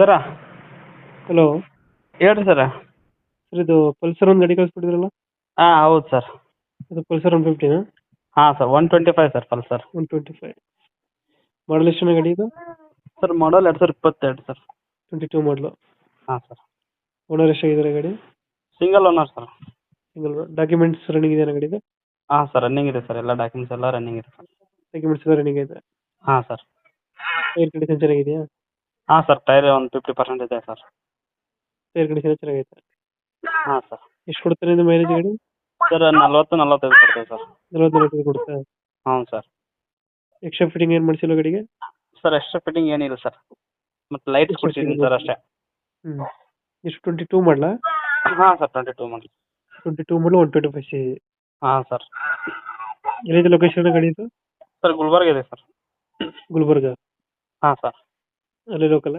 ಸರ hello ಹೇಳ್ರಿ ಸರ. Sir ಇದು Pulsar ಒಂದು ಗಾಡಿ ಕಳಿಸ್ಬಿಟ್ಟಿದ್ರಲ್ಲ, ಹಾಂ ಹೌದು ಸರ್. ಅದು ಪಲ್ಸರ್ 150ನಾ? ಹಾಂ ಸರ್ 125 ಸರ್ ಪಲ್ಸರ್. 125 ಮಾಡಲ್ ಎಷ್ಟು ಗಾಡಿ ಇದು? Sir model 2022 sir. 22 ಮಾಡಲು. ಹಾಂ ಸರ್. ಓನರ್ ಎಷ್ಟಾಗಿದ್ದಾರೆ ಗಾಡಿ? Single owner sir. Single. Documents running ಇದೆಯಾ ಗಾಡಿದು? ಹಾಂ ಸರ್ ರನ್ನಿಂಗ್ ಇದೆ ಸರ್, ಎಲ್ಲ ಡಾಕ್ಯುಮೆಂಟ್ಸ್ ಎಲ್ಲ ರನ್ನಿಂಗ್ ಇದೆ ಸರ್. ಡಾಕ್ಯುಮೆಂಟ್ಸ್ ಎಲ್ಲ ರನ್ನಿಂಗ್ ಇದೆ. ಹಾಂ ಸರ್. ಟೈರ್ ಕಂಡೀಷನ್ ಚೆನ್ನಾಗಿದೆಯಾ? ಹಾಂ ಸರ್ ಟೈರ್ ಒಂದು 50% ಇದೆ ಸರ್. ಟೈರ್ ಕಂಡೀಷನ್ ಚೆನ್ನಾಗೈತೆ. ಹಾಂ ಸರ್. ಎಷ್ಟು ಕೊಡ್ತಾರೆ ಇದು ಮೈಲೇಜ್ ಗಾಡಿ? ಸರ್ 40-45 ಕೊಡ್ತೇವೆ ಸರ್. 40 ಕೊಡುತ್ತಾ? ಹ್ಞೂ ಸರ್. ಎಕ್ಸ್ಟ್ರಾ ಫಿಟ್ಟಿಂಗ್ ಏನು ಮಾಡಿಸಿಲ್ಲ ಗಾಡಿಗೆ? ಸರ್ ಎಕ್ಸ್ಟ್ರಾ ಫಿಟ್ಟಿಂಗ್ ಏನಿಲ್ಲ ಸರ್, ಮತ್ತು ಲೈಟ್ಸ್ ಕೊಡ್ಸಿದ್ದೀನಿ ಸರ್ ಅಷ್ಟೇ. ಹ್ಞೂ ಎಷ್ಟು 22 ಮಾಡಲಾ? ಹಾಂ ಸರ್ 22 ಮಾಡಲ್. 22 ಮಾಡಲು 125 ಸಿ. ಹಾಂ ಸರ್. ಎಲ್ಲಿದೆ ಲೊಕೇಶನ್ ಗಾಡಿ ಇದು? ಸರ್ ಗುಲ್ಬರ್ಗ ಇದೆ ಸರ್. ಗುಲ್ಬರ್ಗ. ಹಾಂ ಸರ್. ಅಲ್ಲೇ ಲೋಕಲ್?